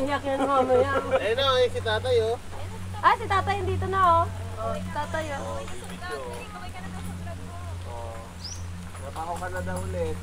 Iyak yan mamaya. Ayun na, si tatay oh. Ah, si tatay dito na oh. Oh, si tatay oh. Napako ka na daw ulit.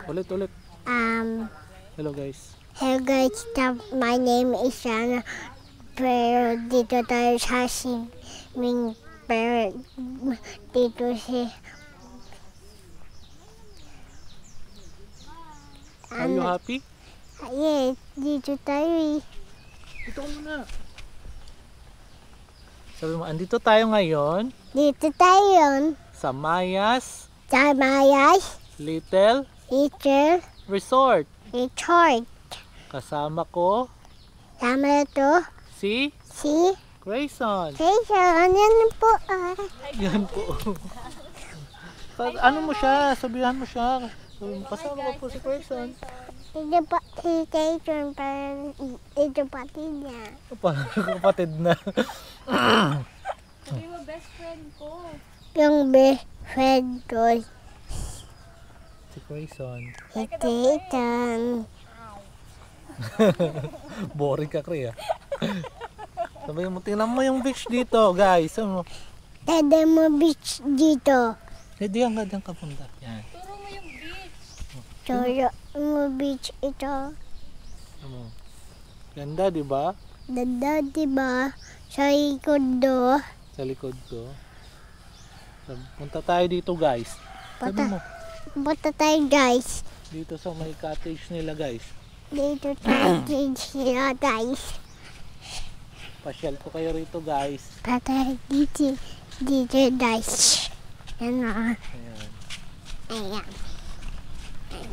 Ulit. Hello guys. Hello guys, my name is Shana. Pero dito tayo sa swimming. Pero dito Are you happy? yes, dito tayo Dito ka muna. Sabi mo, andito tayo ngayon Dito tayo sa Maya's sa Mayas Little Teacher Resort. Resort. Kasama ko Tama to si si Grayson. Jason. Yan po. Yan po. Ano mo siya? Sabihan mo siya. Kasama ko po si Grayson. Ito pa si Jason. Ito pati niya. Kapatid na. Sabi mo, best friend ko. Yung best friend ko Si Grayson. si Jason. Boring ka, Kri, ah. Sabi mo, tingnan mo yung beach dito, guys. Ano? Tada mo beach dito. Diyan ka punta. Yan. Turo mo yung beach. Turo mo beach ito. Ano? Ganda, di ba? Dada, diba? Sa likod do. Sa likod ko. Punta tayo dito, guys. Sabi mo, Punta tayo guys. dito sa may cottage nila, guys. Dito tayo sila guys. Pasyal ko kayo rito, guys. Patay dito guys. Yan o. Ayan. Ayan. Ayan.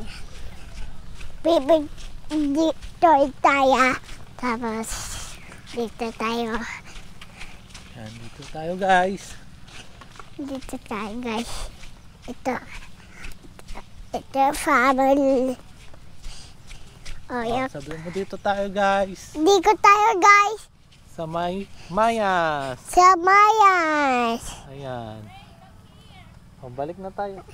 Bibig dito tayo. Tapos dito tayo. Yan, dito tayo, guys. Dito tayo guys. Ito family. Oh, yan. Sabi mo, dito tayo, guys. Dito tayo guys. Sa may Mayas. Sa Mayas. Ayan. O, balik na tayo.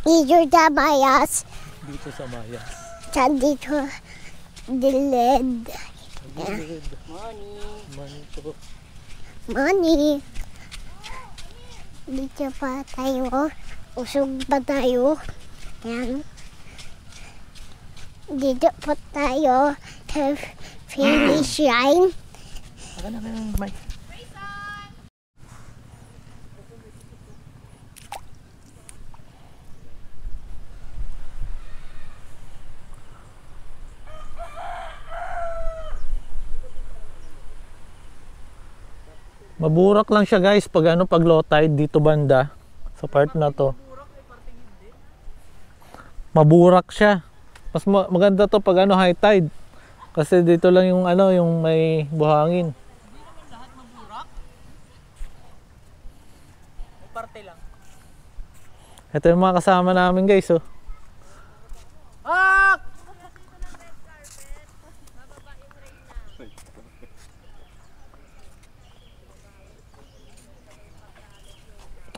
Dito sa Mayas. Dito sa Mayas. Sa dito. Dilid. Money to. Money. Dito pa tayo. Usog pa tayo. Yan. Dito pa tayo. Sa finish line. Saka na kayo, Mike. Maburak lang siya, guys, pag pag low tide dito banda sa part na to. Maburak siya. Mas maganda to pag high tide. Kasi dito lang yung yung may buhangin. Lahat maburak? May parte lang. Ito yung mga kasama namin, guys, oh. Ah!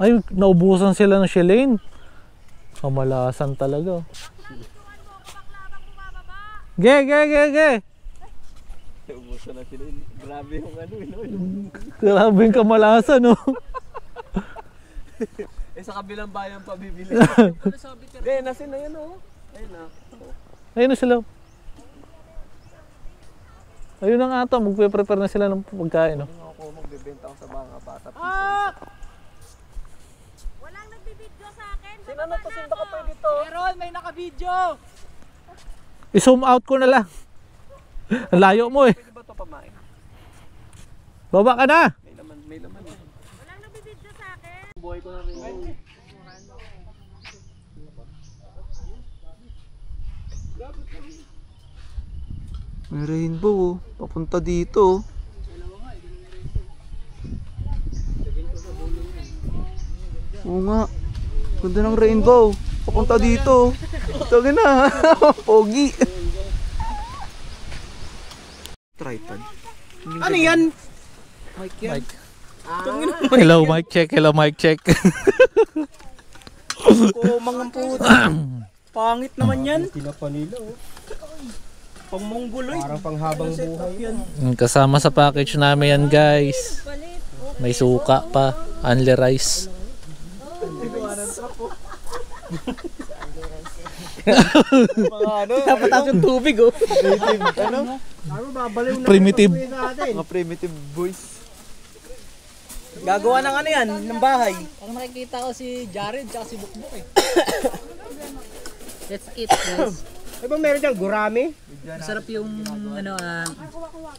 Ay, naubusan sila ng Shelane. Kamalasan talaga. Ge. Ubusan na sila. Grabe yung Grabe yung kamalasan, no? sa kabilang bayan pa bibili. Ano sabi ka? Nasin na yan Ayun na. Ayun na sila. Ayun na nga ito, magpe-prepare na sila ng pagkain, no? Ako magbebenta ako sa mga bata. Ah! Walang nagbibideo sa akin. Sino na to? Sino ka pa dito? Meron, may naka-video! I-zoom out ko na lang. Ang layo mo, eh. Pwede ba ito pamain? Baba ka na! May laman Walang nagbibideo sa akin. Buhay ko na rin. May rainbow, papunta dito. Oo nga. Ganda ng rainbow. Papunta dito. Tawagin na. Pogi. Tripod. Ano yan? Mike. Hello, mic check. Hello, mic check. Kumang puta. Pangit naman yan. Tinapanila Pang mongguloy. Parang panghabang buhay. Yan. Kasama sa package namin yan, guys. Palit. May suka pa, only rice. Mga ano? Napataas yung tubig oh. Primitive. Mga primitive boys. Gagawa ng ano yan, ng bahay. Ang nakikita ko si Jared tsaka si Bukbuk eh. Let's eat guys. Ay ba meron dyan, gurami? Masarap yung ano,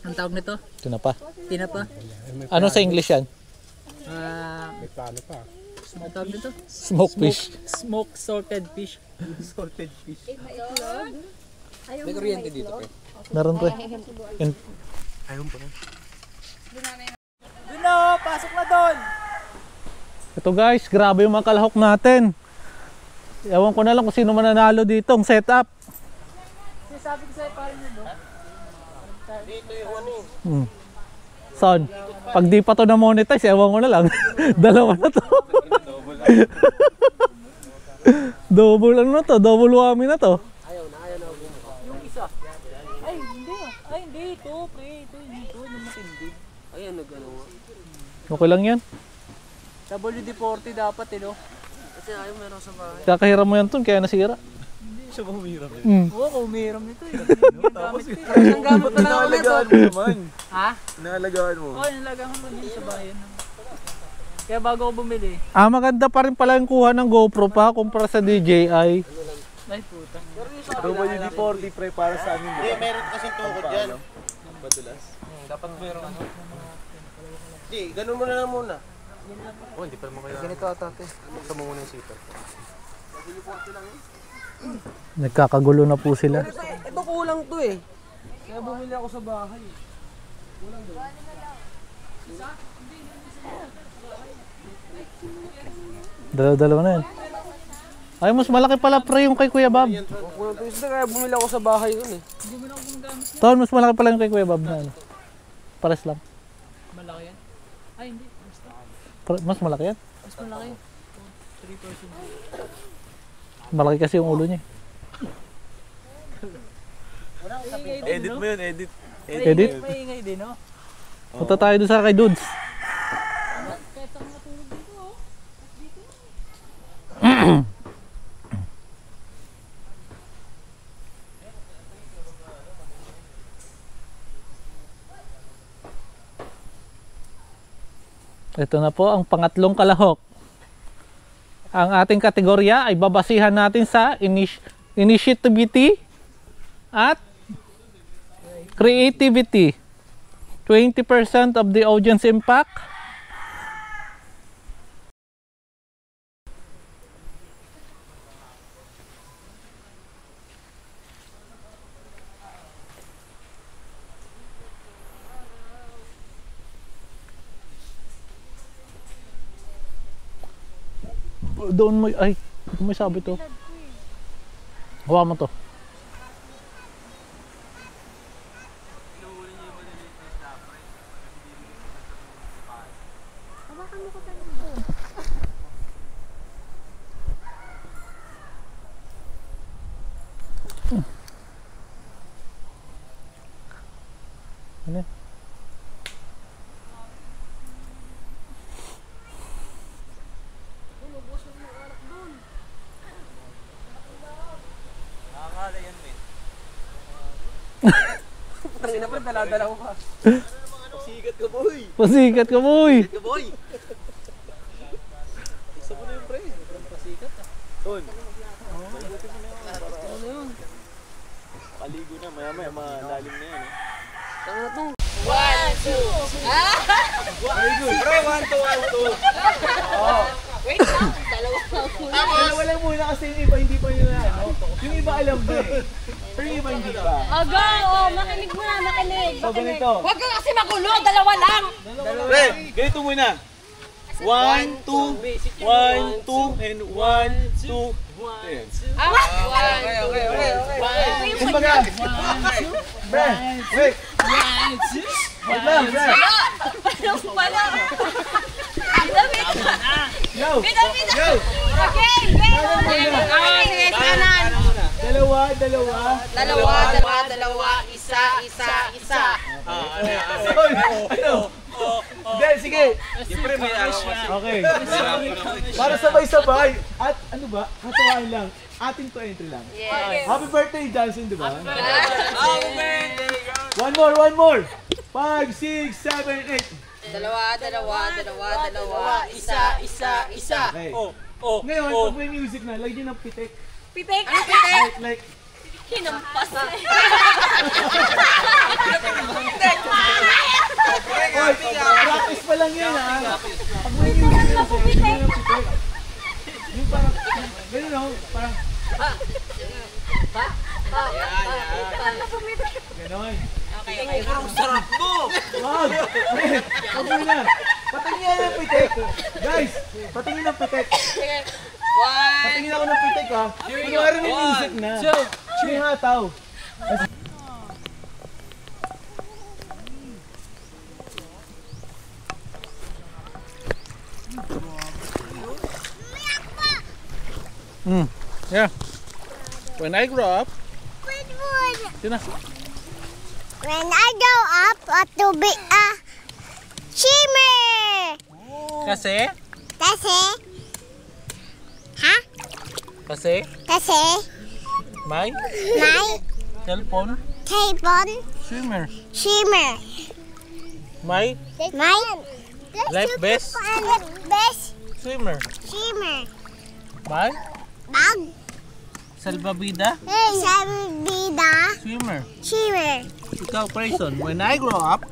ang tawag nito? Tinapa. Tinapa. Ano sa English yan? Ang tawag nito? Smoked fish. Smoked salted fish. Salted fish. May kuryente dito, pre. Meron pre. Doon na, pasok na doon. Ito guys, grabe yung mga kalahok natin. Ewan ko na lang kung sino mananalo dito ang setup. Sabi ko sa'yo parang yun no? Son, pag di pa to na monetize, ewan ko na lang. Dalawa na to. Double ano na to, double whammy na to. Yung isa. Ay hindi ah. Ay hindi ito pre. Ito yung matindi. Ayan, nag-ano nga. Okay lang yan. WD-40 dapat eh no? Kasi ayaw meron sa bahay. Kakahiram mo yan ton, kaya nasira. Siya ba humiram eh? Oo, kumiram nito eh. Tapos Ang gamit na lang ako nito. inaalagaan mo naman. Ha? Inaalagaan mo. Oo, nilagyan ko din sa bayan. Kaya bago ako bumili. Maganda pa rin pala yung kuha ng GoPro pa kumpara sa DJI. Ay puta. WD-40 pre para sa amin. Hindi, meron kasing tukod dyan. Madulas. Dapat meron ano. Hindi, ganun mo na lang muna. Oh, hindi pa naman kaya. Ganito atate. Buksan mo muna yung zipper. Nagkakagulo na po sila. Ito kulang to eh. Kaya bumili ako sa bahay. Dalawa-dalawa na yan. Ay, mas malaki pala pre yung kay Kuya Bob. Kulang to isda kaya bumili ako sa bahay yun eh. Ton, mas malaki pala yung kay Kuya Bob na ano. Pares lang. Malaki yan? Ay hindi. Basta. Mas malaki yan. Mas malaki. 3%. Malaki kasi yung ulo niya. Edit mo yun, edit. Edit. Maingay din no? Punta tayo doon sa kay Dudes. Ito na po ang pangatlong kalahok. Ang ating kategorya ay babasihan natin sa initiativity at creativity. 20% of the audience impact. Doon mo, ay, may sabi to. Hawa mo to. Ano? Tangina pa, dala-dala ko pa. Sigat ka boy. Pasikat ka, boy! Boy. Isa mo na yung pre. Pasikat ah. Ton. Paligo na, maya-maya malalim na yan. Tangina to. Very good. Pre, 1, 2, 1, 2. Oh. Wait lang, dalawa na muna. Dalawa lang muna kasi yung iba hindi pa yun na ano. Yung iba alam ba eh. Pero yung iba hindi pa. Aga, makinig mo na, makinig. So ganito. Huwag ka kasi magulo, dalawa lang. Pre, ganito muna. 1, 2, 1, 2, and 1, 2. Ayan. Okay. Kumbaga. Pre, wait. Wait lang, pre. Pala. Bida. Yo. Bida. Okay, pero. Sige, kanan. Dalawa. Isa. Ano? Hindi, sige. sige. Siyempre may Okay. Para sabay-sabay. At ano ba? Hatawain lang. Ating to entry lang. Yes. Happy birthday, Johnson, di ba? Happy birthday! One more. 5, 6, 7, 8. Dalawa. Isa. Okay. Ngayon, pag may music na, lagyan ng pitik. Pitik. Like, Hinampas. oy, practice pa lang yan, ha? Pag may music na, lagyan ng pitik. Yung parang, gano'n ako, parang, gano'n. Ay, parang sarap mo! Wag! Wag mo na! Patingin ng pitik! Guys! Patingin ng pitik! Patingin ako ng pitik, ha? Kunwari may music na. May hataw. Yeah. When I grow up, yun na. When I grow up, I want to be a swimmer. Kasi? Kasi, ha? Kasi? Kasi, May my cellphone table swimmer. swimmer. May My life best best swimmer. swimmer. May Bag. salbabida Isang bida swimmer. swimmer. Ikaw, Grayson, when I grow up,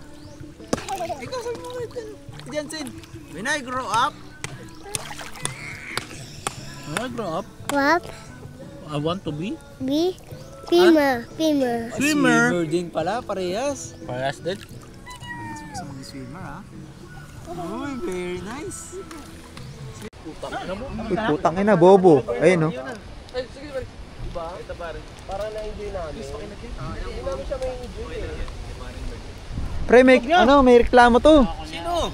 When I grow up, What? I want to be Be swimmer. Swimmer. swimmer. din pala, parehas. Parehas din. Swimmer, ha? Uy, very nice. Uy, putang ina, bobo. Ayun, no? Pre, may reklamo to. Sino?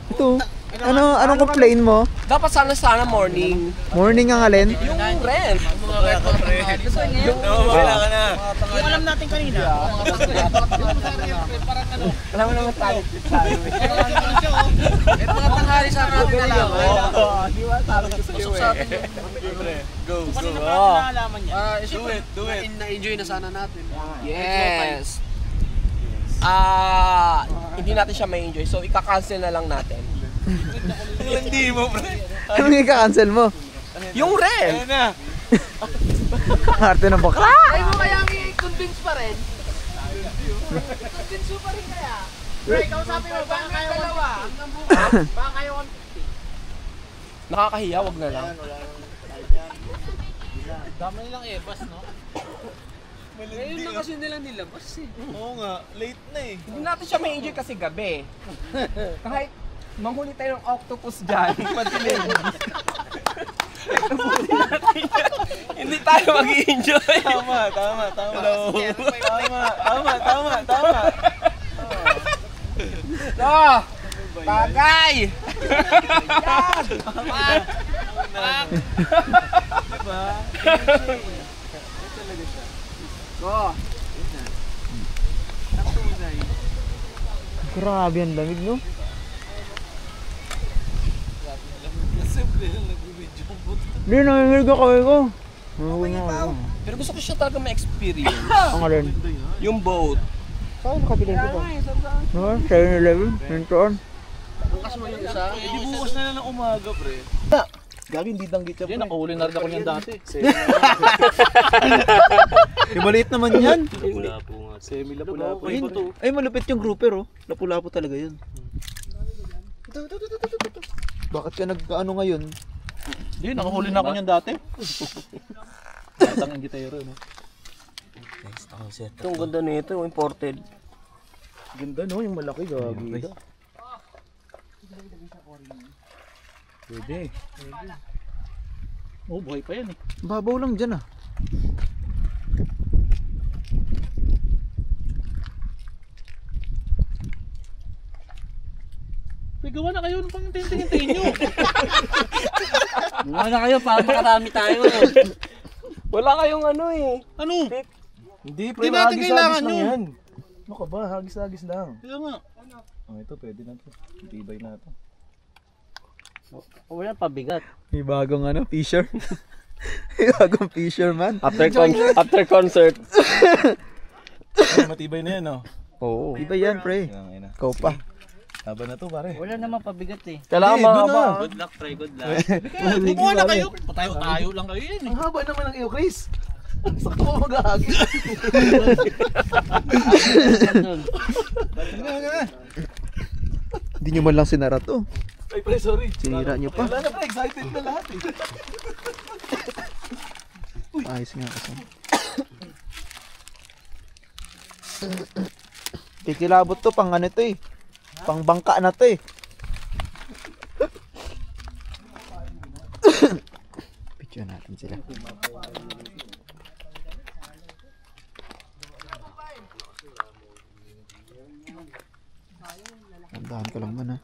Ito. Anong complain mo? Dapat sana morning. Morning ang alin? Yung rent. Kailangan na. Yung alam natin kanina. Alam mo naman tayo. Ito mga tanghali sa natin alam. Di ba? Tarang ko sa iyo, Go. Kanina pa natin naalaman yan. Do it. Na-enjoy na sana natin. Yes. Hindi natin siya ma-enjoy. So, ika-cancel na lang natin. Hindi mo, pre. Anong ika-cancel mo? Yung rent! Ayun na. Arte ng bakla! Ay mo kaya i-convince pa rin? I-convince mo pa rin kaya? Pre, kausapin mo, baka kayo 150. Baka kayo 150. Nakakahiya, wag na lang. Dami nilang ebas, no? Ngayon na kasi nilang nilabas eh. Oo nga, late na eh. Hindi natin siya ma-enjoy kasi gabi. Kahit manghuli tayo ng octopus dyan, hindi tayo mag-i-enjoy. Tama. No! Bagay! Yan! Diba? Go! Grabe ang lamig, no? Hindi, namimig ako ko. Pero gusto ko siya talaga ma-experience. Ang alin? Yung boat. Saan nakabili ko ba? No, 7-Eleven. Nantoon. Bukas mo yung isa. Hindi bukas na lang ng umaga, pre. Gabi, hindi danggit siya, pre. Yan, nakahuli na rin ako niyan dati. Maliit naman yan. Semi-lapu-lapu. Ay, malupit yung grouper, oh. Lapu-lapu talaga yun. Bakit ka nagkaano ngayon? Hindi, nakahuli na ako niyan dati. Batang ang gitero, no? Itong ganda nito, yung imported. Ganda, no? Yung malaki, gabi. Pwede. Oh, buhay pa yan eh. Babaw lang dyan, ah. May gawa na kayo ng pang-hintayin nyo. Gawa na kayo para makarami tayo. Wala kayong ano eh. Ano? Hindi, pre. Hindi natin hagis-hagis kailangan lang yun. yan. Ano ka ba? Hagis-hagis lang. Kaya nga. Oh, ito pwede na to. Tibay na to. Wala pabigat. May bagong fisher. May bagong fisherman. After concert. Ay, matibay na yan, oh. Oo. Iba yan, pre. Yan, Ikaw pa. Laban na to, pare. Wala naman pabigat eh. Kailangan mahaba. Good luck, pre. Good luck. Kumuha na kayo. Tayo lang kayo yun eh. Ang haba naman ng iyo, Chris. Sakto mo mag-ahagi. Hindi nyo man lang sinara to. Ay, pre, sorry. Sinira nyo pa. Wala na, pre. Excited na lahat, eh. Ayos nga kasi. Kikilabot to pang ano to eh. Pang bangka na to eh. Picture natin sila. Tandaan ka lang man ha.